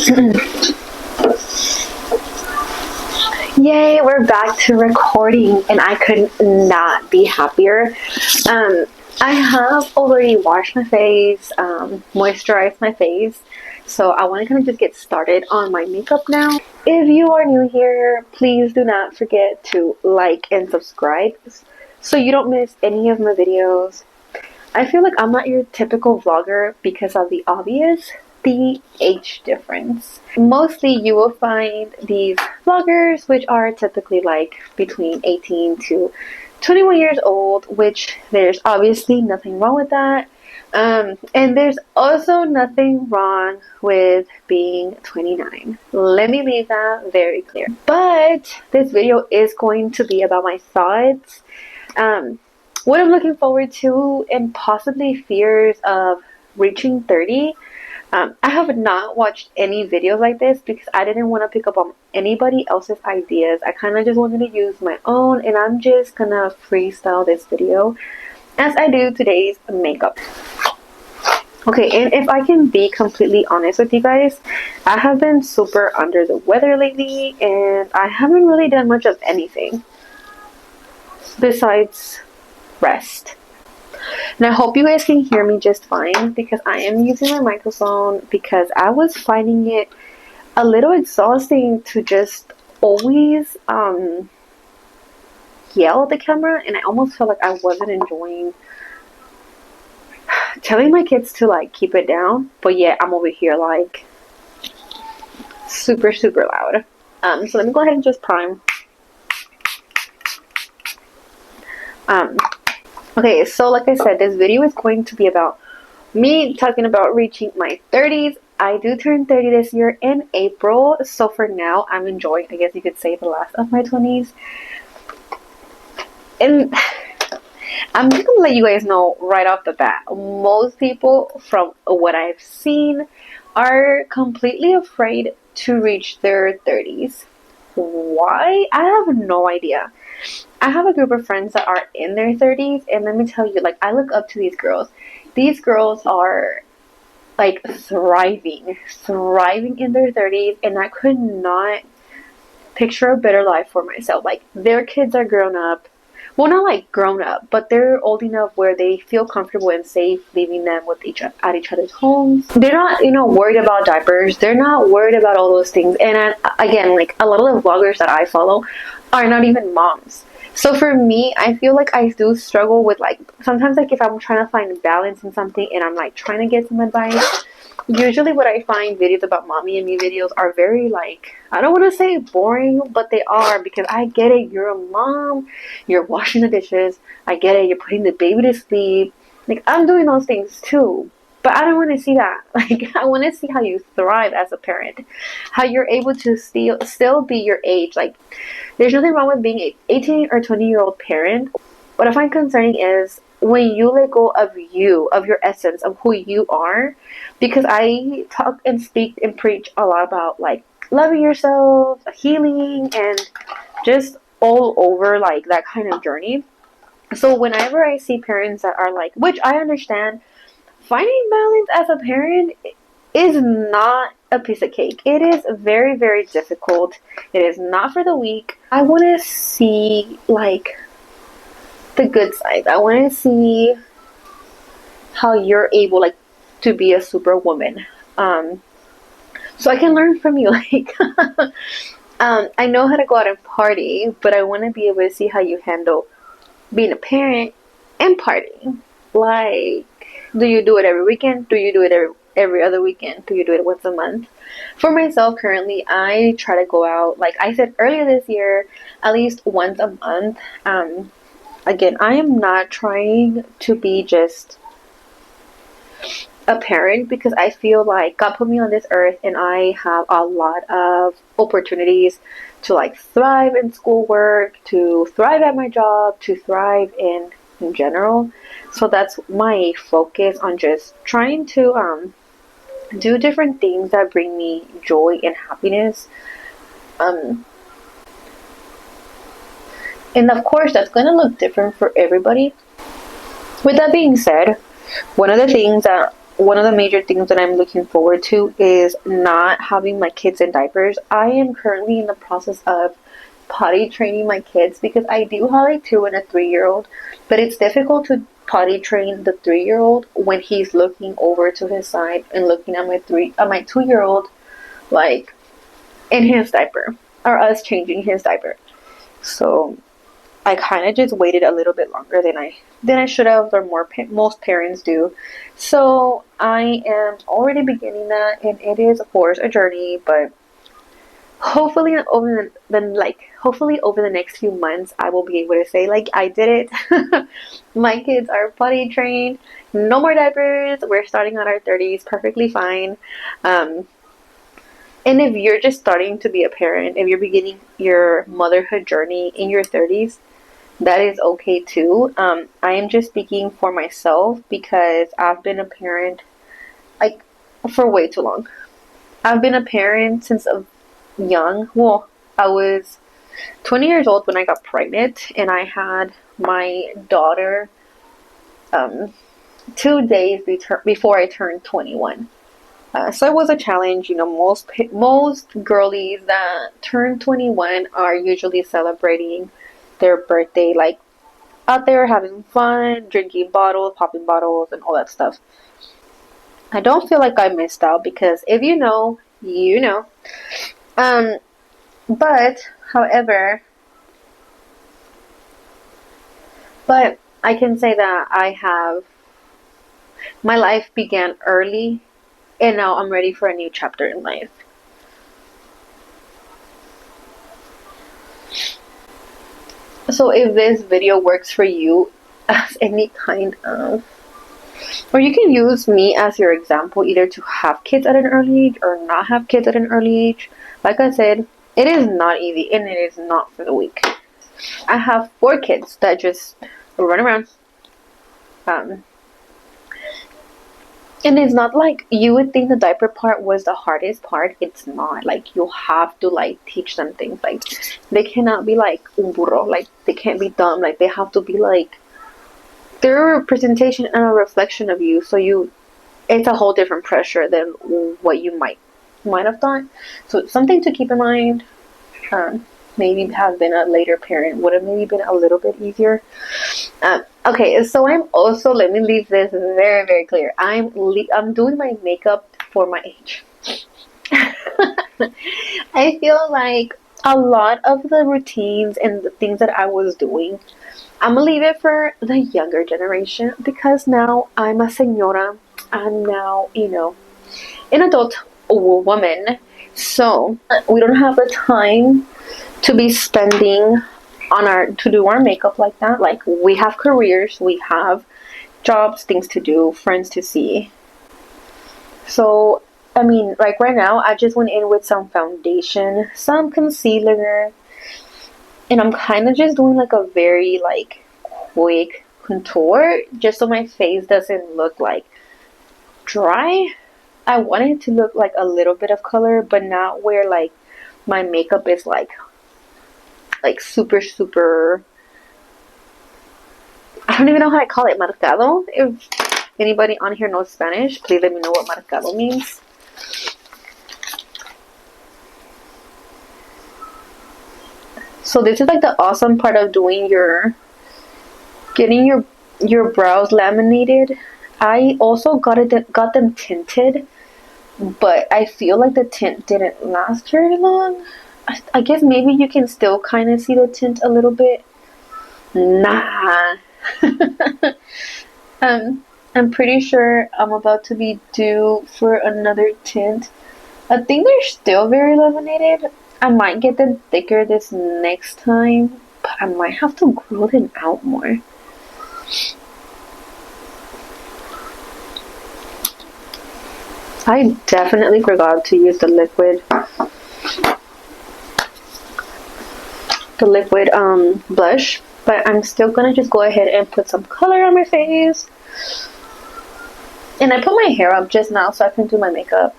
Yay, we're back to recording, and I could not be happier. I have already washed my face, moisturized my face, so I want to kind of just get started on my makeup now. If you are new here, please do not forget to like and subscribe so you don't miss any of my videos. I feel like I'm not your typical vlogger because of the obvious, the age difference. Mostly you will find these vloggers which are typically like between 18 to 21 years old, which there's obviously nothing wrong with that. And there's also nothing wrong with being 29. Let me leave that very clear. But this video is going to be about my thoughts, what I'm looking forward to, and possibly fears of reaching 30. I have not watched any videos like this because I didn't want to pick up on anybody else's ideas. I kind of just wanted to use my own, and I'm just gonna freestyle this video as I do today's makeup. Okay, and if I can be completely honest with you guys, I have been super under the weather lately, and I haven't really done much of anything besides rest. And I hope you guys can hear me just fine because I am using my microphone because I was finding it a little exhausting to just always yell at the camera, and I almost felt like I wasn't enjoying telling my kids to like keep it down, but yet I'm over here like super loud. So let me go ahead and just prime. Okay, so like I said, this video is going to be about me talking about reaching my 30s. I do turn 30 this year in April, so for now I'm enjoying, I guess you could say, the last of my 20s. And I'm just gonna let you guys know right off the bat, most people from what I've seen are completely afraid to reach their 30s. Why? I have no idea. I have a group of friends that are in their 30s, and let me tell you, like, I look up to these girls. These girls are like thriving in their 30s, and I could not picture a better life for myself. Like, their kids are grown up. Well, not like grown up, but they're old enough where they feel comfortable and safe leaving them with at each other's homes. They're not, worried about diapers. They're not worried about all those things. And again, like, a lot of the vloggers that I follow are not even moms. So for me, I feel like I do struggle with, like, sometimes, like, if I'm trying to find balance in something and I'm like trying to get some advice, usually what I find videos about mommy and me videos are very, like, I don't want to say boring, but they are, because I get it. You're a mom, you're washing the dishes, I get it, you're putting the baby to sleep. Like, I'm doing those things too, but I don't want to see that. Like, I want to see how you thrive as a parent, how you're able to still be your age. Like, there's nothing wrong with being an 18 or 20-year-old parent. What I find concerning is when you let go of you, of your essence, of who you are, because I talk and speak and preach a lot about, like, loving yourself, healing, and just all over, like, that kind of journey. So whenever I see parents that are like, which I understand, finding balance as a parent is not a piece of cake. It is very difficult. It is not for the weak. I want to see, like, the good side. I want to see how you're able, like, to be a superwoman. So I can learn from you. Like, I know how to go out and party, but I want to be able to see how you handle being a parent and partying. Like, do you do it every weekend? Do you do it every other weekend? Do you do it once a month? For myself, currently, I try to go out, like I said earlier this year, at least once a month. Again, I am not trying to be just a parent, because I feel like God put me on this earth and I have a lot of opportunities to, like, thrive in schoolwork, to thrive at my job, to thrive in general. So that's my focus, on just trying to do different things that bring me joy and happiness. And of course, that's going to look different for everybody. With that being said, one of the things that one of the major things that I'm looking forward to is not having my kids in diapers. I am currently in the process of potty training my kids because I do have a 2 and a 3-year-old, but it's difficult to potty train the 3-year-old when he's looking over to his side and looking at my 2-year-old, like in his diaper, or us changing his diaper. So I kind of just waited a little bit longer than I should have, or most parents do. So I am already beginning that, and it is of course a journey, but hopefully over the next few months I will be able to say, like, I did it. My kids are potty trained, no more diapers, we're starting on our 30s perfectly fine. And if you're just starting to be a parent, if you're beginning your motherhood journey in your 30s, that is okay too. I am just speaking for myself because I've been a parent like for way too long. I've been a parent since young. Well, I was 20 years old when I got pregnant, and I had my daughter 2 days before I turned 21. So it was a challenge. Most girlies that turn 21 are usually celebrating their birthday, like out there having fun, drinking bottles, popping bottles, and all that stuff. I don't feel like I missed out because if you know, you know. But however, I can say that my life began early, and now I'm ready for a new chapter in life. So if this video works for you as any kind of, or you can use me as your example, either to have kids at an early age or not have kids at an early age. Like I said, it is not easy, and it is not for the weak. I have 4 kids that just run around. And it's not like you would think the diaper part was the hardest part. It's not. Like, you have to, like, teach them things. Like, they cannot be like un burro. Like, they can't be dumb. Like, they have to be like, they're a representation and a reflection of you. So it's a whole different pressure than what you might have thought. So it's something to keep in mind. Maybe have been a later parent would have maybe been a little bit easier. Okay, so I'm also, let me leave this very, very clear. I'm doing my makeup for my age. I feel like a lot of the routines and the things that I was doing, I'm gonna leave it for the younger generation because now I'm a señora. I'm now, an adult woman. So we don't have the time to be spending to do our makeup like that. Like, we have careers, we have jobs, things to do, friends to see. So, I mean, like right now, I just went in with some foundation, some concealer, and I'm kind of just doing like a very like quick contour just so my face doesn't look like dry. I want it to look like a little bit of color, but not where like my makeup is like super, super, I don't even know how to call it, marcado. If anybody on here knows Spanish, please let me know what marcado means. So this is like the awesome part of getting your brows laminated. I also got them tinted, but I feel like the tint didn't last very long. I guess maybe you can still kind of see the tint a little bit. Nah. I'm pretty sure I'm about to be due for another tint. I think they're still very laminated. I might get them thicker this next time, but I might have to grow them out more. I definitely forgot to use the liquid blush, but I'm still gonna just go ahead and put some color on my face. And I put my hair up just now so I can do my makeup.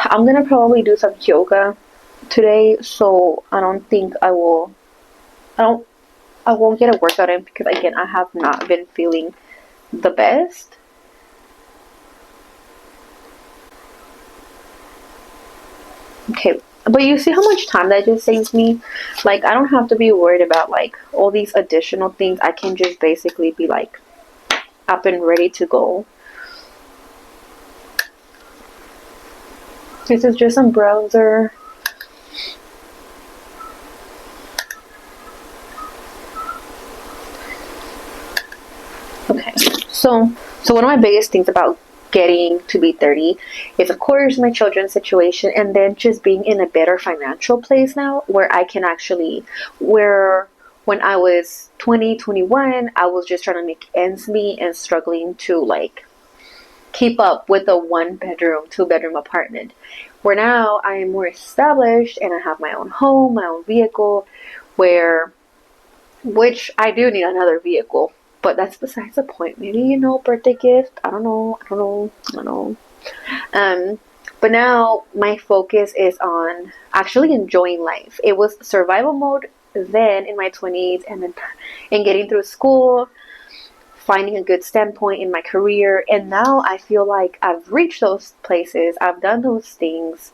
I'm gonna probably do some yoga today, so I don't think I won't get a workout in because, again, I have not been feeling the best. Okay, but you see how much time that just saves me? Like, I don't have to be worried about like all these additional things. I can just basically be like up and ready to go. This is just some browser. Okay, so one of my biggest things about getting to be 30 is, of course, my children's situation, and then just being in a better financial place now where I can actually, where when I was 20, 21, I was just trying to make ends meet and struggling to like keep up with a 1-bedroom, 2-bedroom apartment. Where now I am more established and I have my own home, my own vehicle, which I do need another vehicle, but that's besides the point. Maybe, birthday gift. I don't know. But now my focus is on actually enjoying life. It was survival mode then in my 20s, and then in getting through school, finding a good standpoint in my career, and now I feel like I've reached those places. I've done those things.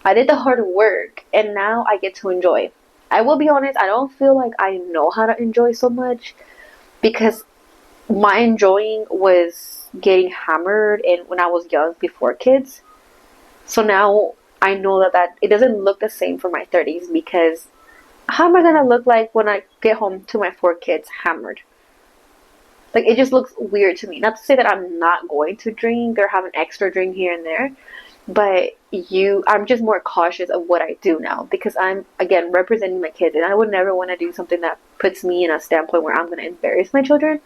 I did the hard work, and now I get to enjoy. I will be honest, I don't feel like I know how to enjoy so much, because my enjoying was getting hammered and when I was young before kids. So now I know that it doesn't look the same for my 30s, because how am I gonna look like when I get home to my 4 kids hammered? Like, it just looks weird to me. Not to say that I'm not going to drink or have an extra drink here and there, but I'm just more cautious of what I do now, because I'm, again, representing my kids, and I would never want to do something that puts me in a standpoint where I'm going to embarrass my children.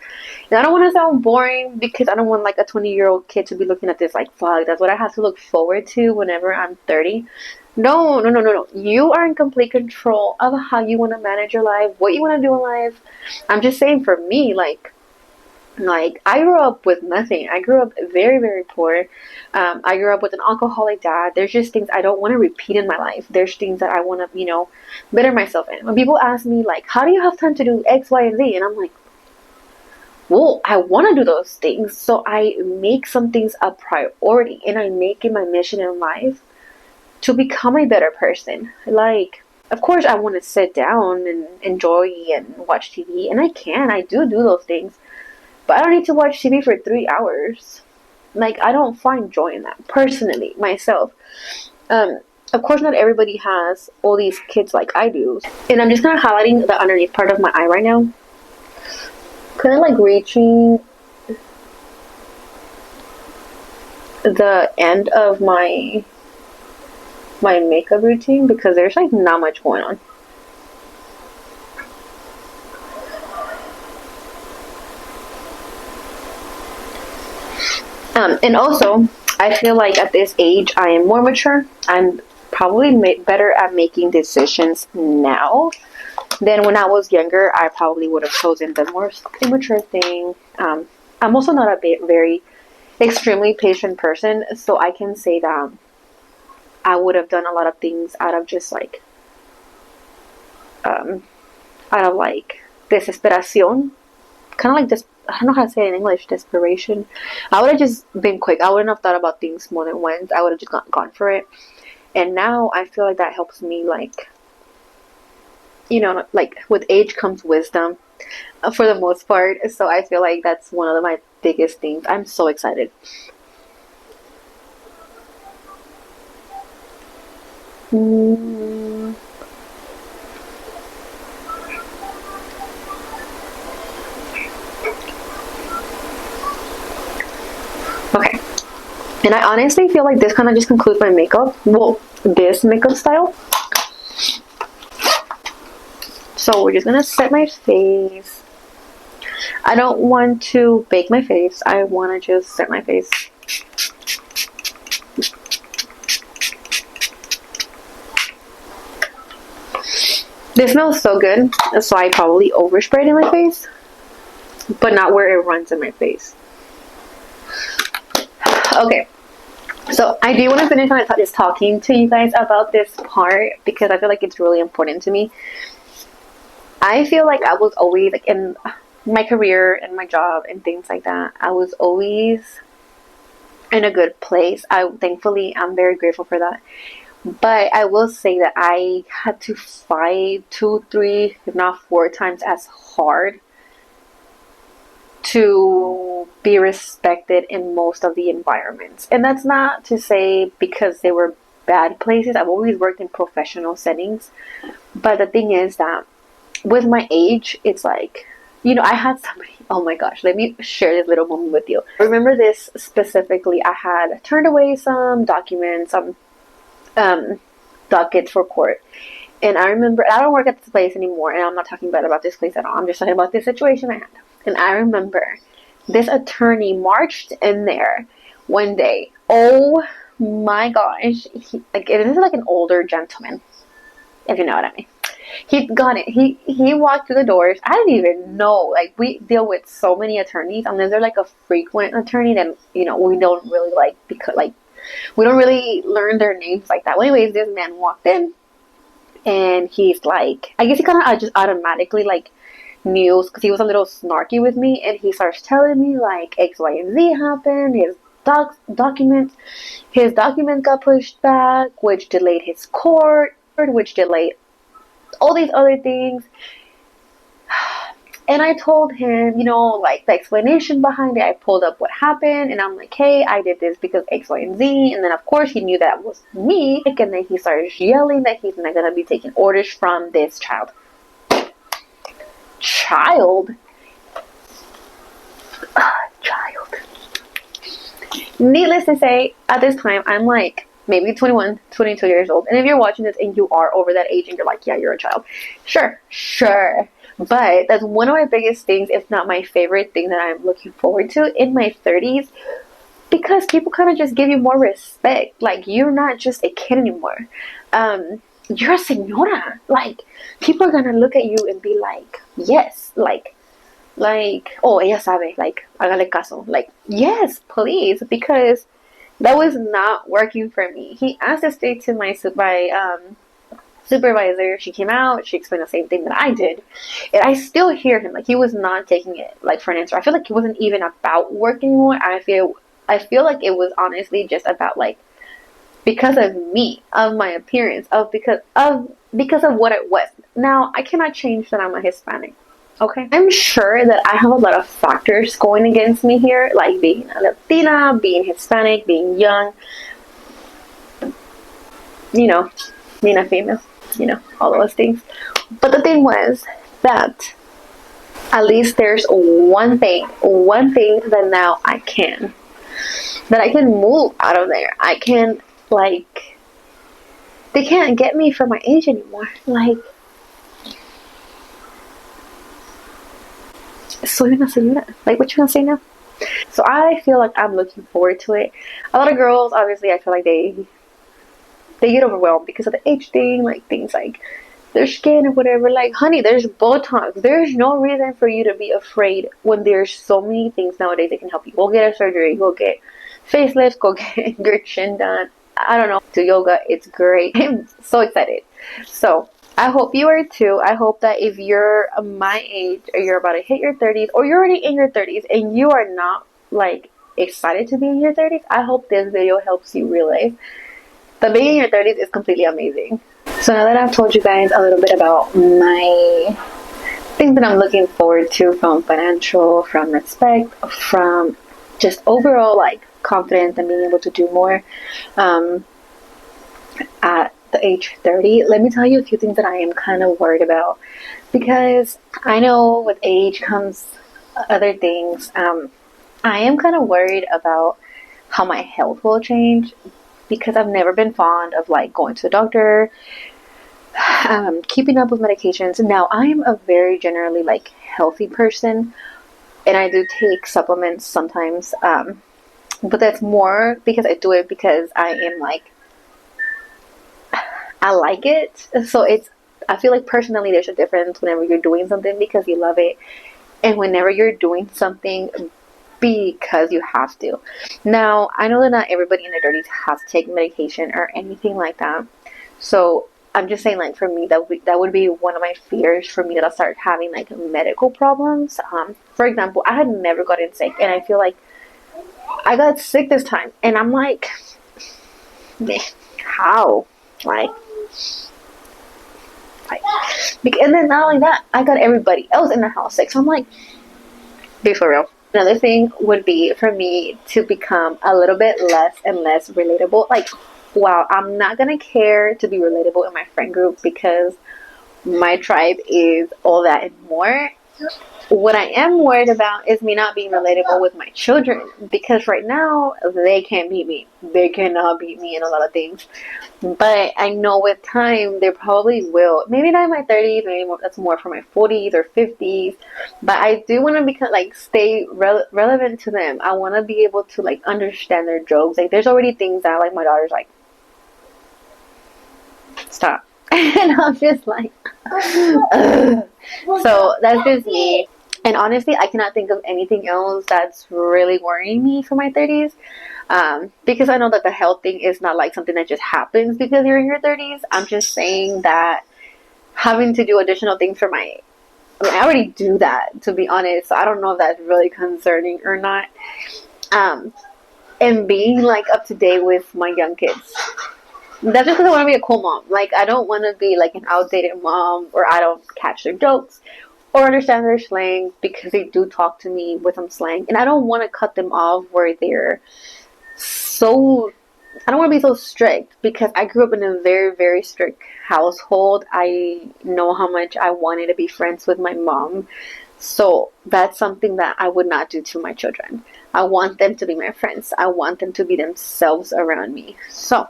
And I don't want to sound boring, because I don't want like a 20-year-old kid to be looking at this like, fuck, that's what I have to look forward to whenever I'm 30. No. You are in complete control of how you want to manage your life, what you want to do in life. I'm just saying, for me, like, I grew up with nothing. I grew up very, very poor. I grew up with an alcoholic dad. There's just things I don't want to repeat in my life. There's things that I want to, better myself in. When people ask me, like, how do you have time to do X, Y, and Z? And I'm like, well, I want to do those things. So I make some things a priority, and I make it my mission in life to become a better person. Like, of course, I want to sit down and enjoy and watch TV. And I do those things. But I don't need to watch TV for 3 hours. Like, I don't find joy in that, personally, myself. Of course, not everybody has all these kids like I do. And I'm just kind of highlighting the underneath part of my eye right now. Kind of like reaching the end of my makeup routine, because there's like not much going on. And also, I feel like at this age, I am more mature. I'm probably better at making decisions now than when I was younger. I probably would have chosen the more immature thing. I'm also not a very extremely patient person, so I can say that I would have done a lot of things out of just like, out of like desesperación. Kind of like this. I don't know how to say it in English, desperation. I would have just been quick. I wouldn't have thought about things more than once. I would have just gone for it. And now I feel like that helps me, like, like with age comes wisdom, for the most part. So I feel like that's one of my biggest things. I'm so excited. Okay. And I honestly feel like this kind of just concludes my makeup. Well, this makeup style. So we're just going to set my face. I don't want to bake my face. I want to just set my face. This smells so good. So I probably oversprayed in my face, but not where it runs in my face. Okay, so I do want to finish on just talking to you guys about this part, because I feel like it's really important to me. I feel like I was always, like, in my career and my job and things like that, I was always in a good place. Thankfully, I'm very grateful for that. But I will say that I had to fight 2, 3, if not 4 times as hard to be respected in most of the environments. And that's not to say because they were bad places. I've always worked in professional settings. But the thing is that with my age, it's like, I had somebody, oh my gosh, let me share this little moment with you. I remember this specifically. I had turned away some documents, some dockets for court. And I remember, I don't work at this place anymore, and I'm not talking bad about this place at all. I'm just talking about this situation I had. And I remember this attorney marched in there one day. Oh my gosh. This is like an older gentleman, if you know what I mean. He got it. He walked through the doors. I didn't even know. Like, we deal with so many attorneys, unless they're like a frequent attorney, then we don't really like, because like we don't really learn their names like that. Well, anyways, this man walked in, and he's like, I guess he kind of just automatically like knew, because he was a little snarky with me, and he starts telling me like X, Y, and Z happened. His documents got pushed back, which delayed his court, which delayed all these other things. And I told him, like the explanation behind it. I pulled up what happened, and I'm like, hey, I did this because X, Y, and Z. And then, of course, he knew that was me. And then he started yelling that he's not going to be taking orders from this child. Child? Child. Needless to say, at this time, I'm like maybe 21, 22 years old. And if you're watching this and you are over that age and you're like, yeah, you're a child. Sure. But that's one of my biggest things, if not my favorite thing that I'm looking forward to in my 30s. Because people kind of just give you more respect. Like, you're not just a kid anymore. You're a señora. Like, people are going to look at you and be like, yes, like, oh, ella sabe, like, hágale caso. Like, yes, please, because that was not working for me. He asked to stay to my supervisor. She came out, she explained the same thing that I did, and I still hear him. Like, he was not taking it like for an answer. I feel like it wasn't even about work anymore. I feel like it was honestly just about like, because of me, of my appearance, because of what it was. Now, I cannot change that I'm a Hispanic. Okay, I'm sure that I have a lot of factors going against me here, like being a Latina, being Hispanic, being young, being a female, all those things. But the thing was that at least there's one thing that now I can move out of there. I can, like, they can't get me for my age anymore. Like, soy una señora. Like, what you gonna say now? So I feel like I'm looking forward to it. A lot of girls, obviously, I feel like they get overwhelmed because of the age thing, like things like their skin or whatever. Like, honey, there's Botox. There's no reason for you to be afraid when there's so many things nowadays that can help you. Go get a surgery. Go get facelifts. Go get your chin done. I don't know. Do yoga. It's great. I'm so excited. So I hope you are too. I hope that if you're my age, or you're about to hit your 30s, or you're already in your 30s and you are not like excited to be in your 30s, I hope this video helps you realize that being in your 30s is completely amazing. So now that I've told you guys a little bit about my things that I'm looking forward to, from financial, from respect, from just overall like confidence and being able to do more at the age 30, let me tell you a few things that I am kind of worried about, because I know with age comes other things. I am kind of worried about how my health will change, because I've never been fond of like going to the doctor, keeping up with medications. Now, I am a very generally like healthy person, and I do take supplements sometimes, but that's more because I do it because I am like, I like it. So I feel like personally there's a difference whenever you're doing something because you love it, and whenever you're doing something because you have to. Now, I know that not everybody in their 30s has to take medication or anything like that. So I'm just saying, like, for me, that would be one of my fears, for me, that I'll start having like medical problems. For example, I had never gotten sick, and I feel like I got sick this time, and I'm like, how? Like, and then not only that, I got everybody else in the house sick. So I'm like, be for real. Another thing would be for me to become a little bit less and less relatable. Like, wow, I'm not gonna care to be relatable in my friend group because my tribe is all that and more. What I am worried about is me not being relatable with my children, because right now they can't beat me. They cannot beat me in a lot of things. But I know with time they probably will. Maybe not in my 30s, maybe that's more for my 40s or 50s. But I do want to become like stay relevant to them. I want to be able to like understand their jokes. Like there's already things that like my daughter's like, stop. And I'm just like, ugh. So that's just me. And honestly, I cannot think of anything else that's really worrying me for my 30s. Because I know that the health thing is not like something that just happens because you're in your 30s. I'm just saying that having to do additional things for I already do that, to be honest. So I don't know if that's really concerning or not. And being like up to date with my young kids. That's just because I want to be a cool mom. Like, I don't want to be like an outdated mom, or I don't catch their jokes or understand their slang, because they do talk to me with some slang. And I don't want to cut them off where they're so, I don't want to be so strict, because I grew up in a very, very strict household. I know how much I wanted to be friends with my mom. So that's something that I would not do to my children. I want them to be my friends. I want them to be themselves around me. So,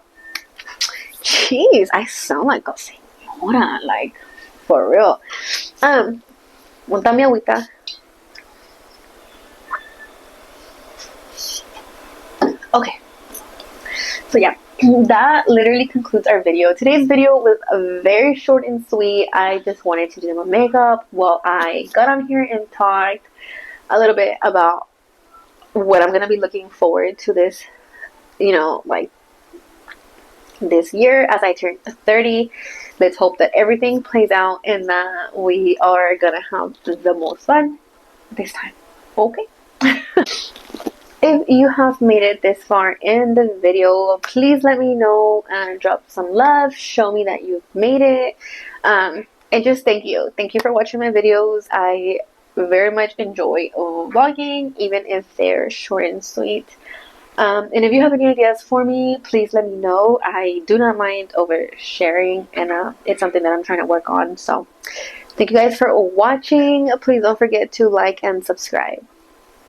jeez, I sound like a señora, like, for real. Monta mi agüita. Okay. So yeah, that literally concludes our video. Today's video was very short and sweet. I just wanted to do my makeup while I got on here and talked a little bit about what I'm going to be looking forward to this, like this year as I turn 30. Let's hope that everything plays out and that we are gonna have the most fun this time. Okay. If you have made it this far in the video, please let me know and drop some love. Show me that you've made it. And just thank you. Thank you for watching my videos. I very much enjoy vlogging, even if they're short and sweet. And if you have any ideas for me, please let me know. I do not mind oversharing, and it's something that I'm trying to work on. So thank you guys for watching. Please don't forget to like and subscribe.